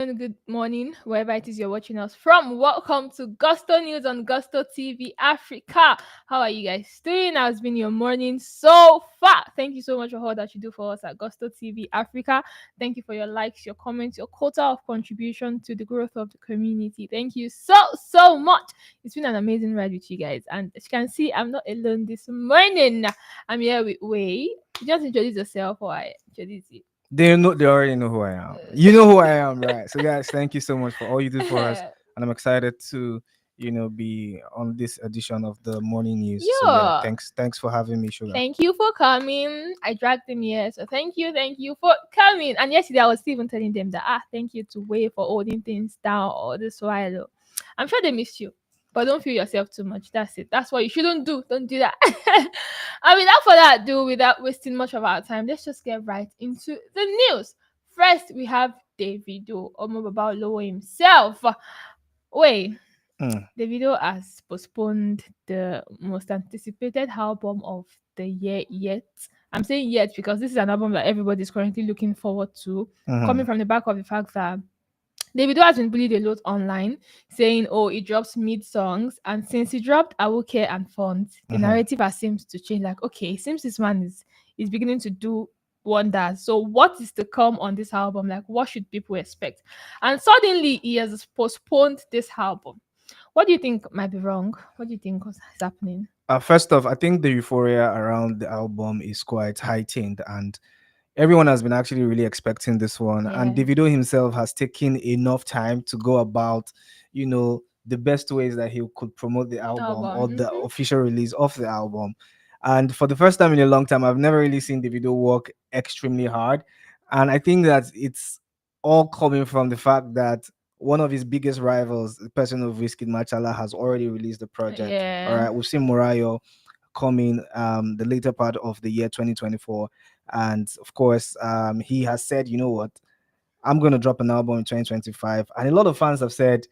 Good morning, wherever it is you're watching us from. Welcome to Gusto News on Gusto TV Africa. How are you guys doing? How's been your morning so far? Thank you so much for all that you do for us at Gusto TV Africa. Thank you for your likes, your comments, your quota of contribution to the growth of the community. Thank you so much. It's been an amazing ride with you guys. And as you can see, I'm not alone this morning. I'm here with Wei. Just introduce yourself or I introduce you. They already know who I am. You know who I am, right? So guys, thank you so much for all you do for us. And I'm excited to, be on this edition of the morning news. So yeah, Yeah. thanks for having me, Sugar. Thank you for coming. I dragged them here, so thank you for coming. And yesterday I was even telling them that thank you to Way for holding things down all this while. I'm sure they missed you, but don't feel yourself too much. That's it. That's what you shouldn't do. Don't do that. And without further ado, without wasting much of our time, let's just get right into the news. First, we have Davido, Omobaba himself. Wait, Mm. Davido has postponed the most anticipated album of the year yet. I'm saying yet because this is an album that everybody is currently looking forward to, coming Mhm. from the back of the fact that Davido has been bullied a lot online, saying, "Oh, he drops mid songs," and since he dropped "I Will Care" and "Font," the Mhm. narrative has seems to change. Like, okay, it seems this man is beginning to do wonders. So, what is to come on this album? Like, what should people expect? And suddenly, he has postponed this album. What do you think might be wrong? What do you think is happening? First off, I think the euphoria around the album is quite heightened, and everyone has been actually really expecting this one. And Yeah. Davido himself has taken enough time to go about, the best ways that he could promote the album Album. or the official release of the album. And for the first time in a long time, I've never really seen Davido work extremely hard. And I think that it's all coming from the fact that one of his biggest rivals, the person of Whiskey Machala, has already released the project. All Yeah. right, we've seen Morayo coming the later part of the year 2024, and of course he has said, you know what, I'm going to drop an album in 2025. And a lot of fans have said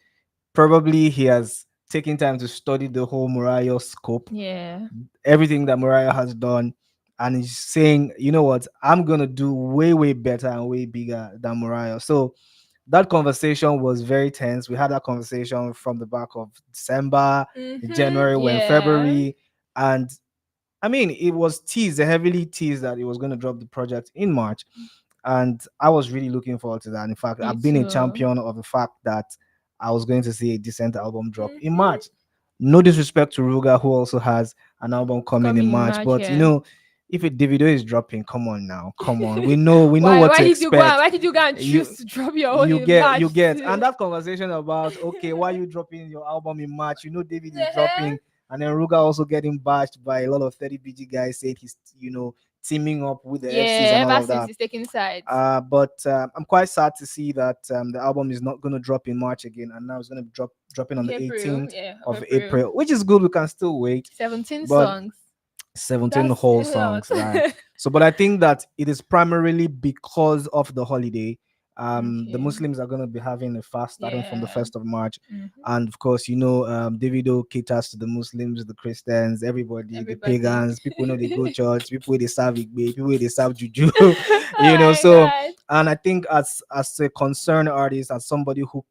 probably he has taken time to study the whole Mariah scope, Yeah. everything that Mariah has done, and he's saying, you know what, I'm going to do way better and way bigger than Mariah. So that conversation was very tense. We had that conversation from the back of December, January, when Yeah. February, and I mean, it was teased, heavily teased that it was going to drop the project in March. And I was really looking forward to that. In fact, Me I've been a too. champion of the fact that I was going to see a decent album drop in Mm-hmm. March. No disrespect to Ruga, who also has an album coming in Coming in March, March, but yeah. if a Davido is dropping, come on now, come on. We know Why? what Why to did you go? expect. Why did you go and choose You to drop your own you in get March? you get and that conversation about, okay, why you dropping your album in March, David is Uh-huh. dropping, and then Ruga also getting bashed by a lot of 30BG guys saying he's teaming up with the FCs Yeah. and all Ever of since that. he's taking sides. But I'm quite sad to see that the album is not going to drop in March again, and now it's going to dropping on the April, 18th yeah, of of April. April, which is good. We can still wait, 17 but songs. 17 That's whole a lot. songs, right? So, but I think that it is primarily because of the holiday. The Okay. Muslims are going to be having a fast starting from the Yeah. 1st of March. Mm-hmm. And of course, Davido caters to the Muslims, the Christians, everybody, the Everybody. pagans, people know they go church, people where they serve Igbe, people where they serve Juju, Oh my so, god. and I think as a concerned artist, as somebody who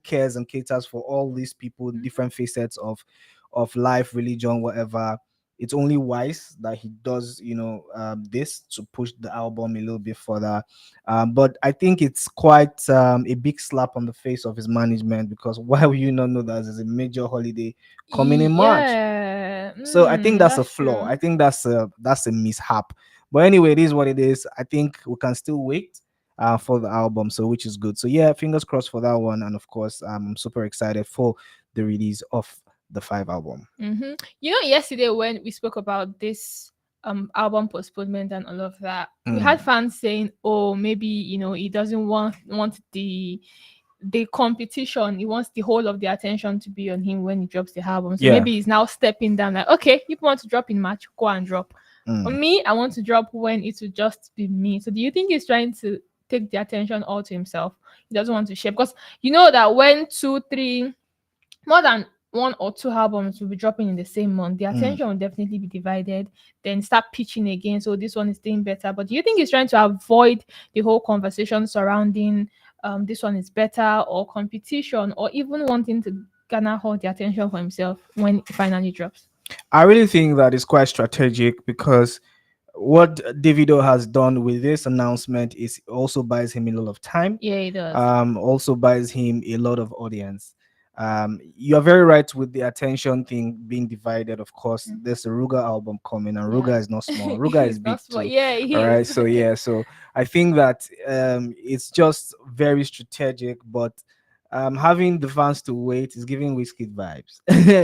cares and caters for all these people, Mhm. different facets of life, religion, whatever, it's only wise that he does, this to push the album a little bit further. But I think it's quite a big slap on the face of his management, because why will you not know that there's a major holiday coming in March? Yeah. So I think that's a That's flaw. I true. think that's a mishap. But anyway, it is what it is. I think we can still wait for the album, so which is good. So yeah, fingers crossed for that one, and of course, I'm super excited for the release of the Five album. Mm-hmm. Yesterday when we spoke about this album postponement and all of that, we had Mm, fans saying, "Oh, maybe he doesn't want the competition. He wants the whole of the attention to be on him when he drops the album. So yeah. maybe he's now stepping down. Like, okay, people want to drop in March, go and drop. For Mm. me, I want to drop when it will just be me. So do you think he's trying to take the attention all to himself? He doesn't want to share because you know that when two, three, more than one or two albums will be dropping in the same month, the Mm. attention will definitely be divided. Then start pitching again. So this one is doing better. But do you think he's trying to avoid the whole conversation surrounding this one is better, or competition, or even wanting to garner all the attention for himself when it finally drops? I really think that is quite strategic because what Davido has done with this announcement is also buys him a lot of time, Yeah, it does. also buys him a lot of audience. You're very right with the attention thing being divided. Of course, Mm, there's a Ruga album coming, and yeah. Ruga is not small. Ruga is He's big not small. too. Yeah, All he right, is. so yeah, so I think that it's just very strategic, but having the fans to wait is giving Whiskey vibes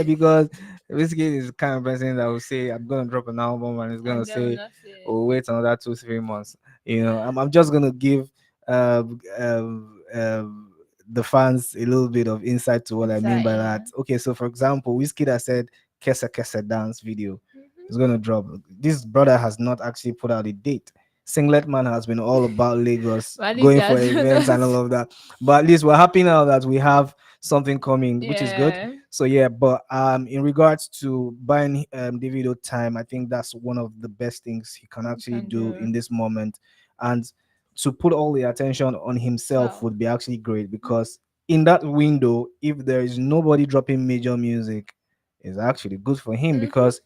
because Whiskey is the kind of person that will say, "I'm gonna drop an album," and it's gonna And they will say, not say "Oh, wait another 2 3 months." I'm just gonna give um, um, um, the fans a little bit of insight to what I mean inside. by Yeah. that. Okay, so for example, Whiskey that said "Kesa Kesa" dance video is Hmm. gonna drop. This brother has not actually put out a date. Singlet Man has been all about Lagos, But at least he going for has done events and all us. of that. But at least we're happy now that we have something coming, which is good. Yeah, So yeah, but in regards to buying Davido time, I think that's one of the best things he can you actually can do do in this moment. And to put all the attention on himself self. would be actually great Hmm. because in that window, if there is nobody dropping major music, it's actually good for him Hmm. because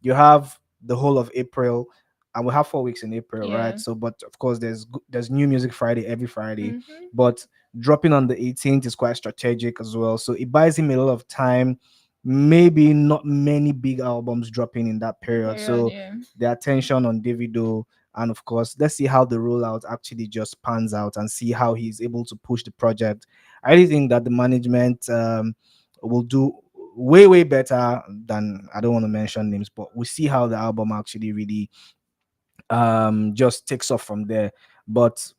you have the whole of April, and we have 4 weeks in April, right? Yeah. So, but of course, there's new music Friday every Friday, Hmm. but dropping on the 18th is quite strategic as well. So it buys him a lot of time. Maybe not many big albums dropping in that period. Period. So Yeah. the attention on Davido, and of course, let's see how the rollout actually just pans out and see how he's able to push the project. I really think that the management will do way better than, I don't want to mention names, but we see how the album actually really just takes off from there. But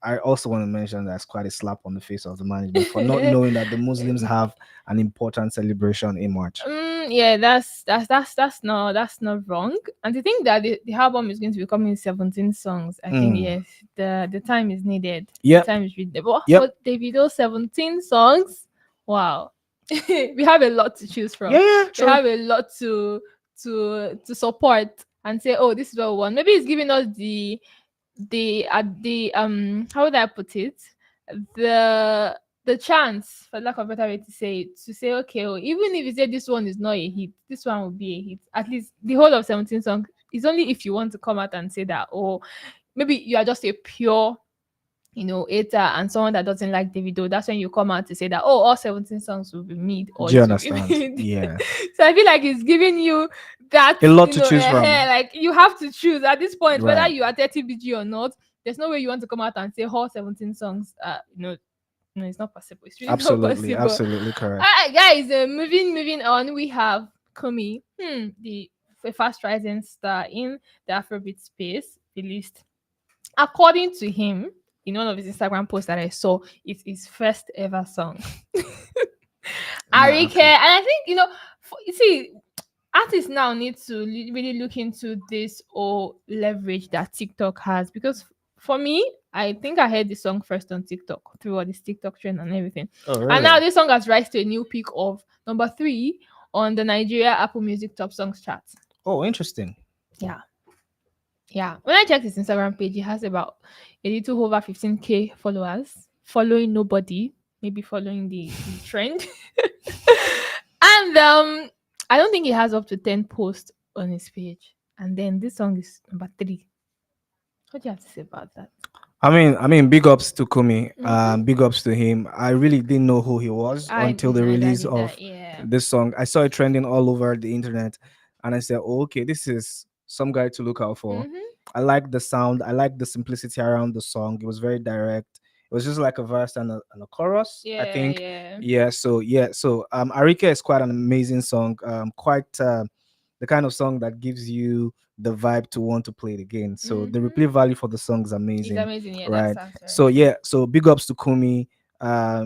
I also want to mention that's quite a slap on the face of the management for not knowing that the Muslims have an important celebration in March. Yeah, that's not wrong. And to think that the album is going to be coming in 17 songs, I think Mm. yes, the time is needed. The Yep, time is needed. But yep, for Davido, 17 songs, wow, we have a lot to choose from. yeah, yeah, We sure. have a lot to support and say, oh, this is what we want. Maybe it's giving us the how would I put it, the the chance, for lack of a better way to say it, to say, okay, oh, even if you say this one is not a hit, this one will be a hit. At least the whole of 17 songs is only if you want to come out and say that, or maybe you are just a pure, hater and someone that doesn't like Davido. That's when you come out to say that, oh, all 17 songs will be mid, or Do you it will be understand? mid. Yeah, So I feel like it's giving you that, a lot to choose from. like you have to choose at this point whether Right. you are 30 BG or not. There's no way you want to come out and say all 17 songs. No, it's not possible. It's really not Absolutely, possible. All absolutely correct. right, guys. Moving on, we have Kunmie, the fast rising star in the Afrobeat space, released, according to him, in one of his Instagram posts that I saw, it's his first ever song. Nah, Arike, okay. and I think, you see, artists now need to really look into this or leverage that TikTok has, because for me, I think I heard the song first on TikTok through all this TikTok trend and everything, Oh, and now really? this song has rise to a new peak of number 3 on the Nigeria Apple Music Top Songs chart. Oh, interesting. Yeah, yeah. When I checked his Instagram page, he has about a little over 15K followers, following nobody, maybe following the trend. And I don't think he has up to 10 posts on his page. And then this song is number 3. What do you have to say about that? I mean, big ups to Kumi. Mm-hmm. Big ups to him. I really didn't know who he was I until didn't the either release did that, of yeah. this song. I saw it trending all over the internet, and I said, "Oh, okay, this is some guy to look out for." Mm-hmm. I like the sound. I like the simplicity around the song. It was very direct. It was just like a verse and a chorus, I Yeah, think. yeah. Yeah. So Arika is quite an amazing song. Quite the kind of song that gives you the vibe to want to play it again. So the Mm-hmm. replay value for the song is It's amazing, amazing. Yeah, that right? sounds very So amazing. yeah, so big ups to Kumi.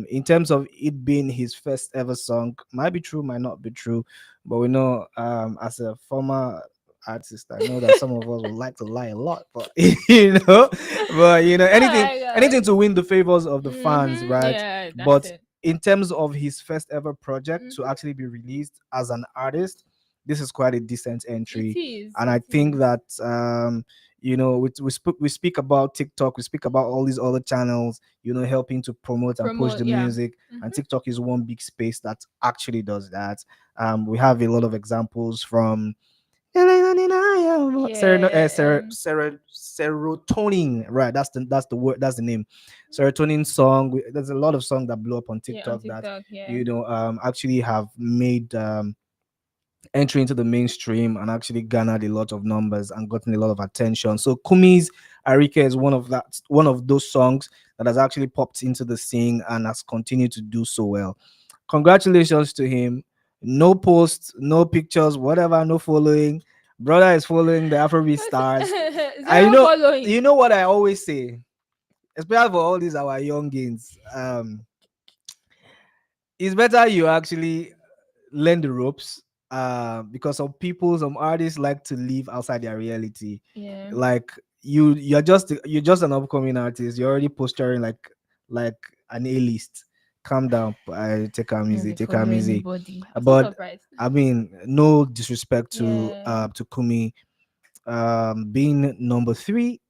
In terms of it being his first ever song, might be true, might not be true, but we know, as a former artist, I know that some of us would like to lie a lot, but Oh anything my god. anything to win the favors of the fans, Mm-hmm. right? Yeah, that's But it. in terms of his first ever project to Mm-hmm. actually be released as an artist, this is quite a decent It entry. is. And I It think is. that we speak about TikTok, we speak about all these other channels, helping to promote and push Promote, the yeah. music. Hmm. And TikTok is one big space that actually does that. We have a lot of examples from Yeah. serotonin, right? That's the word, that's the name. Serotonin song. There's a lot of songs that blew up on Yeah, on TikTok that TikTok, yeah. actually have made entry into the mainstream and actually garnered a lot of numbers and gotten a lot of attention. So Kumi's Arika is one of those songs that has actually popped into the scene and has continued to do so well. Congratulations to him. No posts, no pictures, whatever, no following. Brother is following the Afrobeat stars. I Zero know, following. you know what I always say, especially for all these our youngins. It's better you actually learn the ropes, because some artists like to live outside their reality. Yeah. Like you're just an upcoming artist, you're already posturing like an A-list. Calm down. Take calm You'll easy, be take calm following easy. anybody. I'm so But surprised. I mean, no disrespect Yeah. to Kumi, being number 3.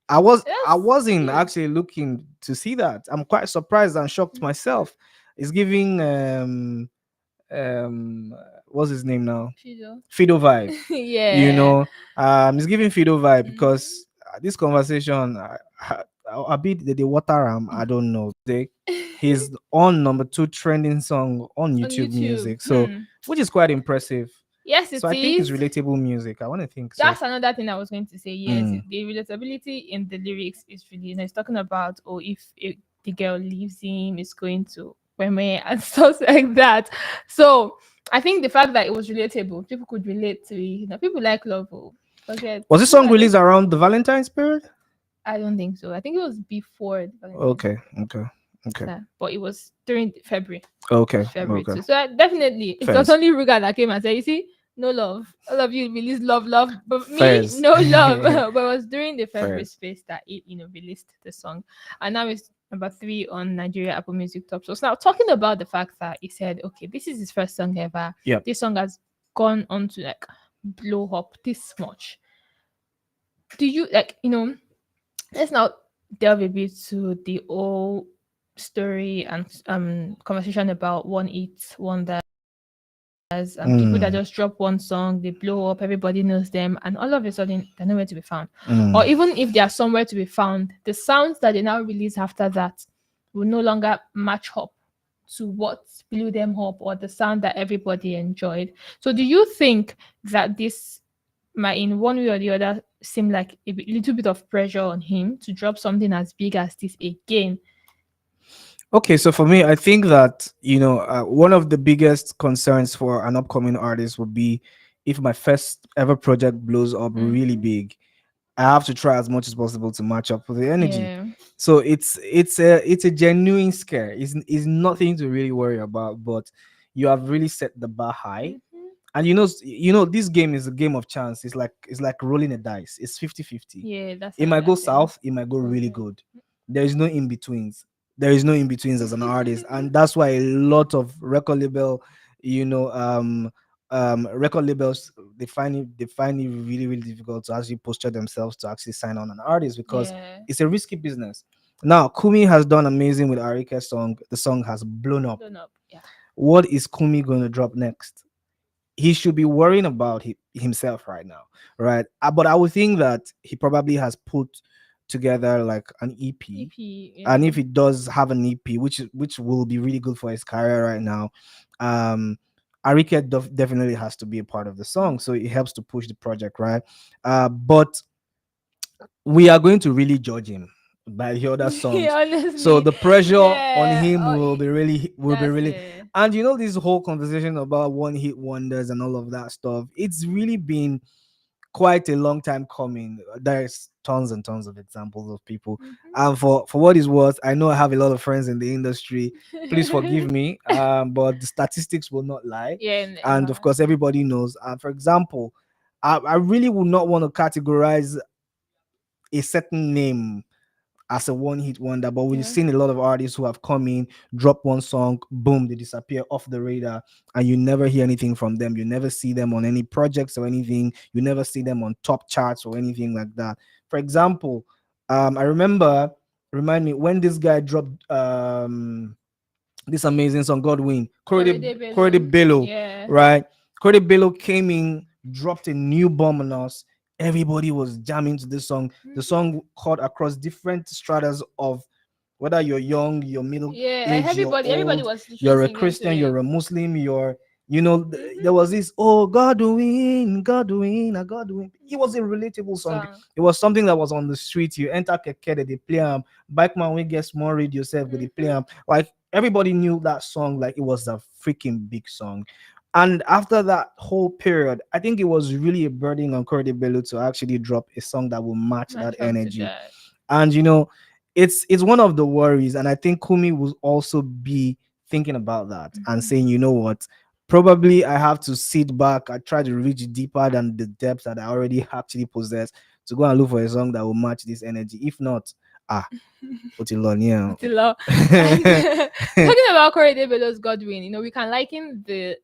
I That's wasn't good. actually looking to see that. I'm quite surprised and shocked Mhm. myself. It's giving um what's his name now, Fido. Fido vibe. you Yeah. know it's giving Fido vibe Hmm. because this conversation, a bit the water I don't know. He's on number 2 trending song on On YouTube YouTube. Music, so which is quite impressive. Yes, So it I think it's is. relatable music. I want to think so. That's another thing I was going to say. Yes, Mm, the relatability in the lyrics is really, it's talking about, oh, if the girl leaves him, it's going to women and stuff like that. So I think the fact that it was relatable, people could relate to it. People like love. Oh, forget. was this People song are released just. around the Valentine's period? I don't think so. I think it was before the Valentine's Okay, Day. okay, okay, Yeah, but it was during February. It okay, was February okay. too. So definitely, it was First, only Ruga that came and said, "You see, no love. All of you release love, love, but me, first, no love." But it was during the February first. space that it, released the song, and now it's number 3 on Nigeria Apple Music Top. So now talking about the fact that he said, "Okay, this is his first song ever. Yep. This song has gone on to like blow up this much." Do you like, let's now delve a bit to the whole story and conversation about one hit wonders and people that Mm, just drop one song, they blow up, everybody knows them, and all of a sudden they're nowhere to be found. Or mm. even if they are somewhere to be found, the sounds that they now release after that will no longer match up to what blew them up or the sound that everybody enjoyed. So do you think that this might in one way or the other seem like a little bit of pressure on him to drop something as big as this again? Okay, so for me, I think that one of the biggest concerns for an upcoming artist would be if my first ever project blows up really Hmm. big, I have to try as much as possible to match up with the energy. Yeah. So it's a genuine scare. It's nothing to really worry about, but you have really set the bar high. Hmm. And this game is a game of chance. It's like rolling a dice. It's 50-50. Yeah, that's It might another go thing. south, it might go Go really ahead. good. There is no in betweens. There is no in betweens as an artist, and that's why a lot of you know record labels, they find it really really difficult to actually posture themselves to actually sign on an artist because Yeah. it's a risky business. Now Kumi has done amazing with Arika's song. The song has blown up. Blown up. Yeah. What is Kumi going to drop next? He should be worrying about himself right now, right? But I would think that he probably has put together like an EP, EP. and Yeah. if he does have an EP, which will be really good for his career right now, um, Arike definitely has to be a part of the song, so it helps to push the project, right? But we are going to really judge him by the other songs. So Honestly, the pressure on yeah. him Oh, that's will be really. it. And this whole conversation about one hit wonders and all of that stuff, it's really been quite a long time coming. There's tons and tons of examples of people. And for what is worth, I know I have a lot of friends in the industry. Please forgive me. But the statistics will not lie. Yeah. And of course everybody knows. For example, I really would not want to categorize a certain name as a one hit wonder, but we've Yeah. seen a lot of artists who have come in, drop one song, boom, they disappear off the radar, and you never hear anything from them. You never see them on any projects or anything. You never see them on top charts or anything like that. For example, I remember, remind me when this guy dropped this amazing song, Godwin, Correde Corey Bello. Bello, Yeah. right? Corey Bello came in, dropped a new bomb on us. Everybody was jamming to this song. The Mhm. song caught across different stratas of whether you're young, you're middle Yeah, like age, you're everybody old, was literally you're a singing to Christian, it. you're a Muslim, Hmm. there was this, oh, Godwin, Godwin, Godwin. It was a relatable song. Song. It was something that was on the street. You enter Keke, they play bike man, we get small read yourself, but they play Hmm. like everybody knew that song, like it was a freaking big song. And after that whole period, I think it was really a burden on Cordy Bello to actually drop a song that will match that Match up to energy. that. And it's one of the worries, and I think Kumi will also be thinking about that and Hmm. saying, you know what, probably I have to sit back, I try to reach deeper than the depths that I already actually possess to go and look for a song that will match this energy. If not, ah, put it on, yeah. With the law. And talking about Correde Bello's Godwin, we can liken the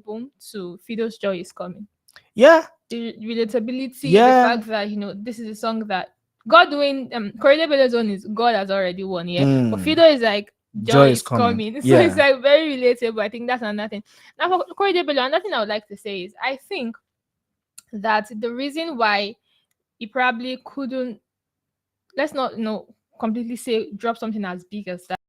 boom to Fido's Joy is Coming. Yeah, The relatability, the yeah. fact that this is a song that Godwin, Correde Bello's one is God has already won, yeah. But Mm, Fido is like joy Joy is is coming. coming, so it's Yeah. like very relatable. I think that's another thing. Now for Correde Bello, another thing I would like to say is I think that the reason why he probably couldn't, let's not completely say drop something as big as that.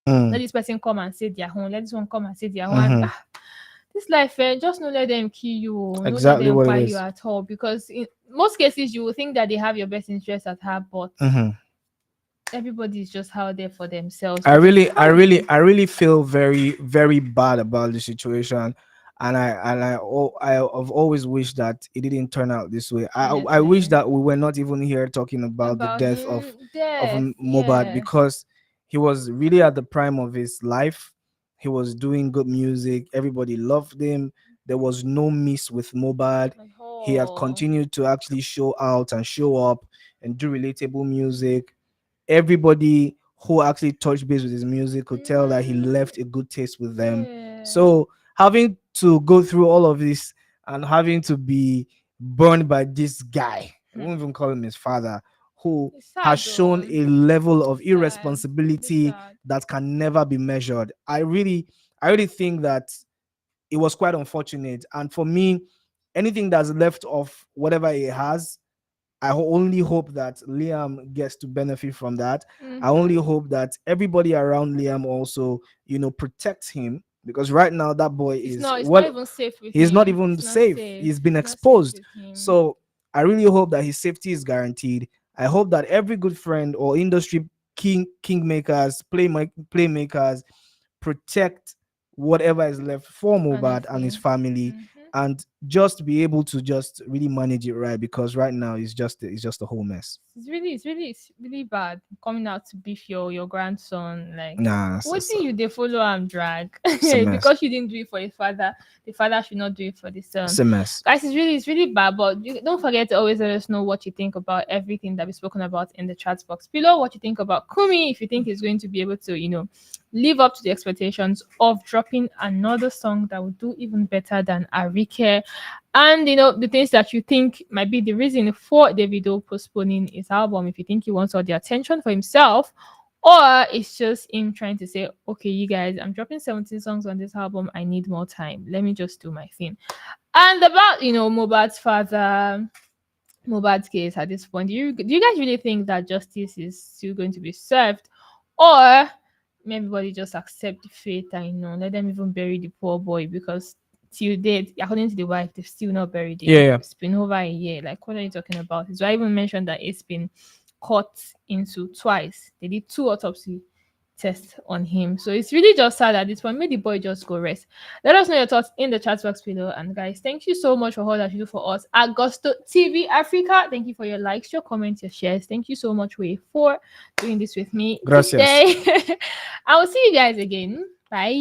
Mm. Let this person come and say their own. Let this one come and say their own. And Mm-hmm. this life, just no let them kill you. No let Exactly them what it buy you is. at all. Because in most cases, you will think that they have your best interest at heart, but Mm-hmm. everybody is just out there for themselves. I Because really, I how do really, you I really feel very, very bad about the situation, and I've always wished that it didn't turn out this way. I wish honestly that we were not even here talking about the about death him of death? Mobad, Yeah. because he was really at the prime of his life. He was doing good music. Everybody loved him. There was no miss with Mobad. He had Oh. continued to actually show out and show up and do relatable music. Everybody who actually touched base with his music could tell that he Mm, left a good taste with them. yeah. So having to go through all of this and having to be burned by this guy, I Hmm. won't even call him his father, who It's has sad shown though. a level of It's sad. It's really irresponsibility sad. that can never be measured. I really think that it was quite unfortunate. And for me, anything that's left of whatever he has, only hope that Liam gets to benefit from that. I only Mm-hmm. hope that everybody around Liam also, protects him, because right now that boy is It's not what even safe with he's not him. even It's not safe. safe. He's been It's not safe exposed. with him. So I really hope that his safety is guaranteed. I hope that every good friend or industry kingmakers, playmakers protect whatever is left for Mobad and his Honestly. family, Mm-hmm. and just be able to just really manage it right, because right now it's just a whole mess. It's really bad coming out to beef your grandson. Like, Nah, what do you they follow and drag? it's a mess. Because you didn't do it for the father should not do it for the son. It's a mess. Guys, it's really bad. But don't forget to always let us know what you think about everything that we've spoken about in the chat box below. What you think about Kumi, if you think he's going to be able to, live up to the expectations of dropping another song that will do even better than Arike, and the things that you think might be the reason for Davido postponing his album. If you think he wants all the attention for himself, or it's just him trying to say, okay, you guys, I'm dropping 17 songs on this album, I need more time, let me just do my thing. And about Mobad's father, Mobad's case at this point, do you guys really think that justice is still going to be served, or everybody just accept the fate and let them even bury the poor boy? Because till date, according to the wife, they've still not buried Yeah, him. yeah. It's been over a year. Like, what are you talking about? So I even mentioned that it's been cut into twice. They did two autopsy test on him. So it's really just sad at this point. May the boy just go rest. Let us know your thoughts in the chat box below. And guys, thank you so much for all that you do for us at Gusto TV Africa. Thank you for your likes, your comments, your shares. Thank you so much, Way, for doing this with me Gracias. today. I will see you guys again. Bye.